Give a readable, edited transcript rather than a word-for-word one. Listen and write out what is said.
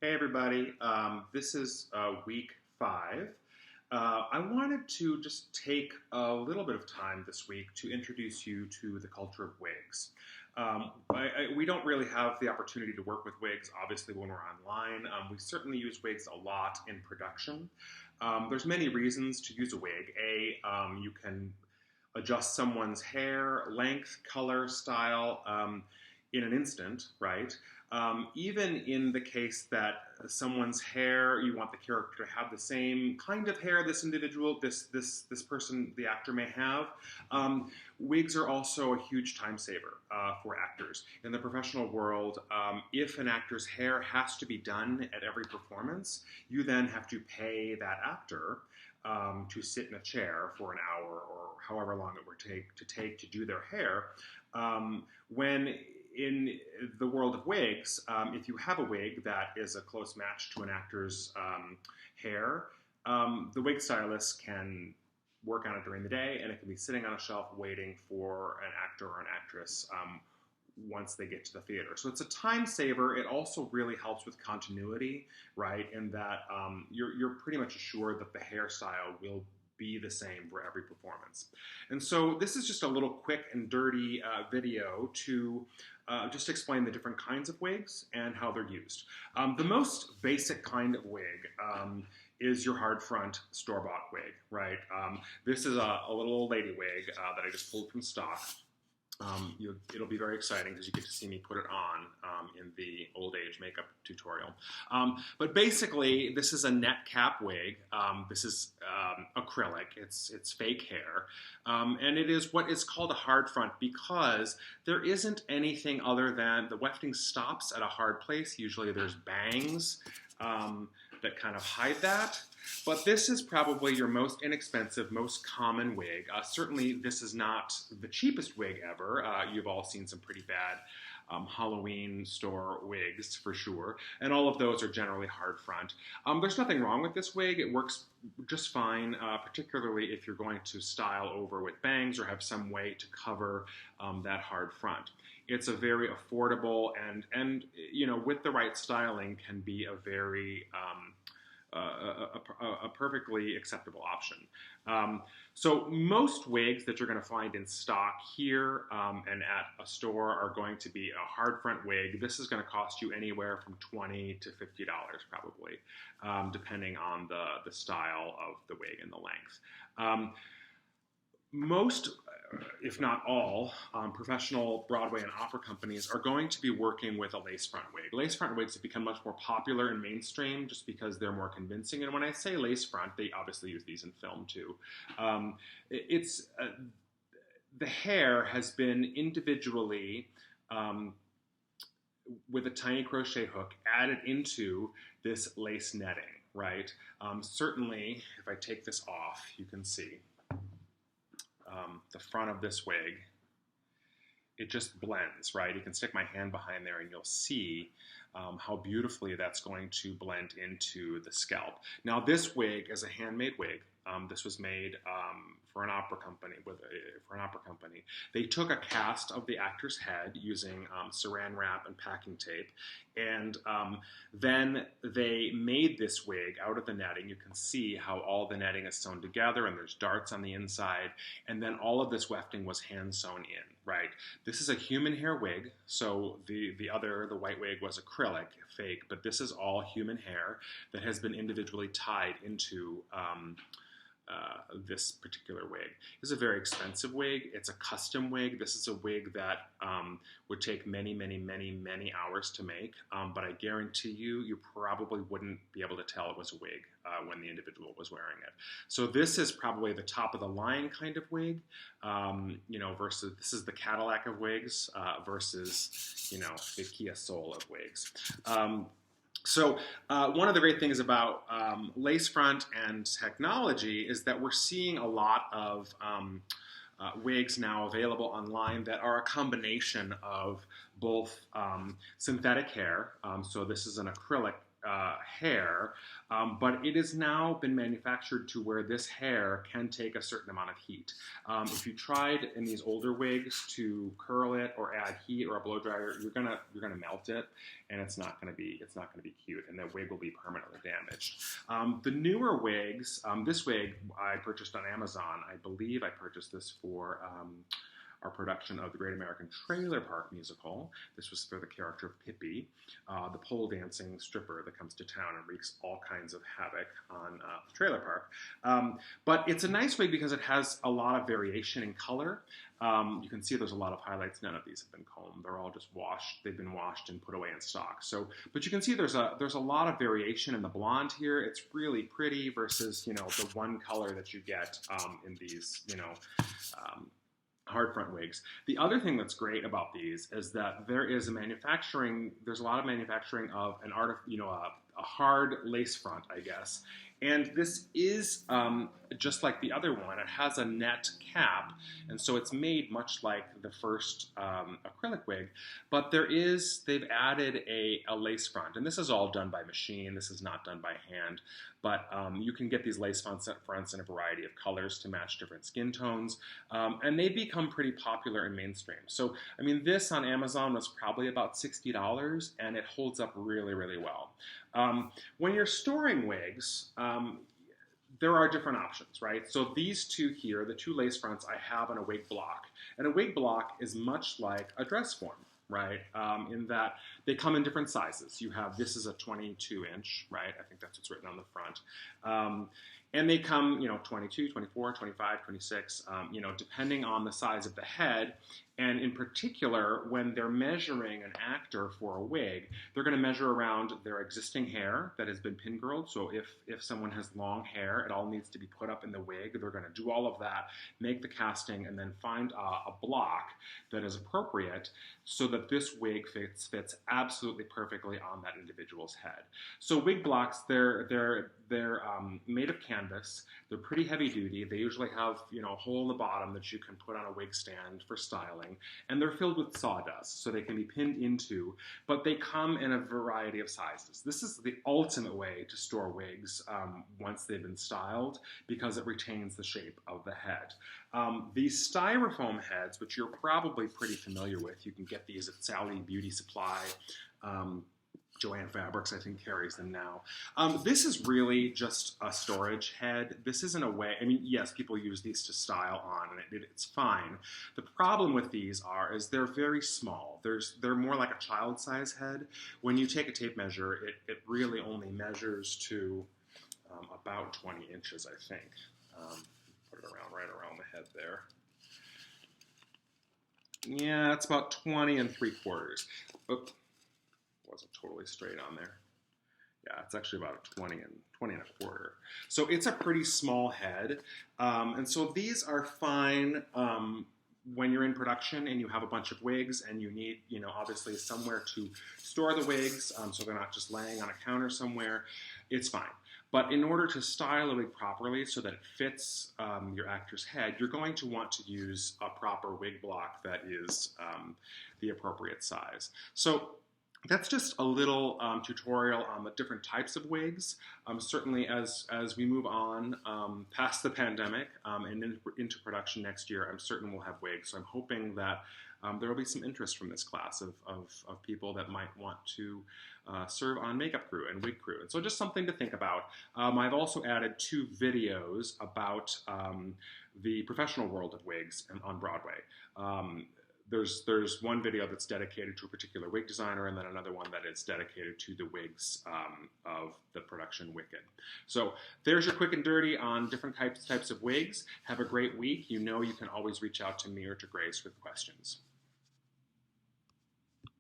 Hey everybody, this is week 5. I wanted to just take a little bit of time this week to introduce you to the culture of wigs. We don't really have the opportunity to work with wigs, obviously, when we're online. We certainly use wigs a lot in production. There's many reasons to use a wig. You can adjust someone's hair, length, color, style in an instant, right? Even in the case that someone's hair, you want the character to have the same kind of hair this individual, this person, the actor may have. Wigs are also a huge time saver for actors. In the professional world, if an actor's hair has to be done at every performance, you then have to pay that actor to sit in a chair for an hour or however long it would take to do their hair. When in the world of wigs, if you have a wig that is a close match to an actor's hair, the wig stylist can work on it during the day, and it can be sitting on a shelf waiting for an actor or an actress once they get to the theater. So it's a time saver. It also really helps with continuity, right? In that you're pretty much assured that the hairstyle will be the same for every performance. And so this is just a little quick and dirty video to just explain the different kinds of wigs and how they're used. The most basic kind of wig is your hard front store-bought wig, right? This is a little old lady wig that I just pulled from stock. It'll be very exciting because you get to see me put it on in the old age makeup tutorial. But basically, this is a net cap wig. This is acrylic. It's fake hair. And it is what is called a hard front because there isn't anything other than the wefting stops at a hard place. Usually there's bangs that kind of hide that. But this is probably your most inexpensive, most common wig. Certainly, this is not the cheapest wig ever. You've all seen some pretty bad Halloween store wigs for sure, and all of those are generally hard front. There's nothing wrong with this wig. It works just fine, particularly if you're going to style over with bangs or have some way to cover that hard front. It's a very affordable and you know, with the right styling, can be a very a perfectly acceptable option. So most wigs that you're going to find in stock here and at a store are going to be a hard front wig. This is going to cost you anywhere from $20 to $50 probably, depending on the style of the wig and the length. Most, if not all, professional Broadway and opera companies are going to be working with a lace front wig. Lace front wigs have become much more popular and mainstream just because they're more convincing. And when I say lace front, they obviously use these in film too. The hair has been individually with a tiny crochet hook added into this lace netting, right? Certainly, if I take this off, you can see the front of this wig, it just blends, right? You can stick my hand behind there and you'll see how beautifully that's going to blend into the scalp. Now this wig is a handmade wig. This was made for an opera company. They took a cast of the actor's head using saran wrap and packing tape, and then they made this wig out of the netting. You can see how all the netting is sewn together, and there's darts on the inside, and then all of this wefting was hand sewn in. Right. This is a human hair wig, so the white wig was acrylic, fake, but this is all human hair that has been individually tied into this particular wig. This is a very expensive wig. It's a custom wig. This is a wig that would take many, many, many, many hours to make, but I guarantee you probably wouldn't be able to tell it was a wig when the individual was wearing it. So this is probably the top of the line kind of wig, you know, versus this is the Cadillac of wigs versus, you know, the Kia Soul of wigs. So one of the great things about lace front and technology is that we're seeing a lot of wigs now available online that are a combination of both synthetic hair, so this is an acrylic hair, but it has now been manufactured to where this hair can take a certain amount of heat. If you tried in these older wigs to curl it or add heat or a blow dryer, you're gonna melt it, and it's not gonna be cute, and the wig will be permanently damaged. The newer wigs, this wig I purchased on Amazon. I believe I purchased this for our production of the Great American Trailer Park musical. This was for the character of Pippi, the pole dancing stripper that comes to town and wreaks all kinds of havoc on the trailer park. But it's a nice wig because it has a lot of variation in color. You can see there's a lot of highlights. None of these have been combed. They're all just washed. They've been washed and put away in stock. So, but you can see there's a lot of variation in the blonde here. It's really pretty versus, the one color that you get in these, hard front wigs. The other thing that's great about these is that there's a lot of manufacturing of a hard lace front, I guess. And this is just like the other one. It has a net cap, and so it's made much like the first acrylic wig, but they've added a lace front, and this is all done by machine. This is not done by hand, but you can get these lace fronts in a variety of colors to match different skin tones, and they've become pretty popular in mainstream. So, I mean, this on Amazon was probably about $60, and it holds up really, really well. When you're storing wigs, there are different options, right? So these two here, the two lace fronts, I have on a wig block. And a wig block is much like a dress form, right? In that they come in different sizes. This is a 22-inch, right? I think that's what's written on the front. And they come, 22, 24, 25, 26, depending on the size of the head. And in particular, when they're measuring an actor for a wig, they're going to measure around their existing hair that has been pin curled. So if someone has long hair, it all needs to be put up in the wig. They're going to do all of that, make the casting, and then find a block that is appropriate so that this wig fits absolutely perfectly on that individual's head. So wig blocks, they're made of canvas. They're pretty heavy duty. They usually have a hole in the bottom that you can put on a wig stand for styling, and they're filled with sawdust, so they can be pinned into, but they come in a variety of sizes. This is the ultimate way to store wigs once they've been styled, because it retains the shape of the head. These styrofoam heads, which you're probably pretty familiar with, you can get these at Sally Beauty Supply. Joanne Fabrics, I think, carries them now. This is really just a storage head. This isn't a way, yes, people use these to style on, and it's fine. The problem with these is they're very small. They're more like a child-size head. When you take a tape measure, it really only measures to about 20 inches, I think. Put it right around the head there. Yeah, it's about 20 3/4. Oops. Wasn't totally straight on there. Yeah, it's actually about 20 and 1/4. So it's a pretty small head. And so these are fine when you're in production and you have a bunch of wigs and you need, obviously somewhere to store the wigs so they're not just laying on a counter somewhere. It's fine. But in order to style a wig properly so that it fits your actor's head, you're going to want to use a proper wig block that is the appropriate size. So that's just a little tutorial on the different types of wigs. Certainly as we move on past the pandemic and into production next year, I'm certain we'll have wigs. So I'm hoping that there will be some interest from this class of people that might want to serve on makeup crew and wig crew. And so just something to think about. I've also added 2 videos about the professional world of wigs on Broadway. There's one video that's dedicated to a particular wig designer, and then another one that is dedicated to the wigs of the production Wicked. So there's your quick and dirty on different types of wigs. Have a great week. You can always reach out to me or to Grace with questions.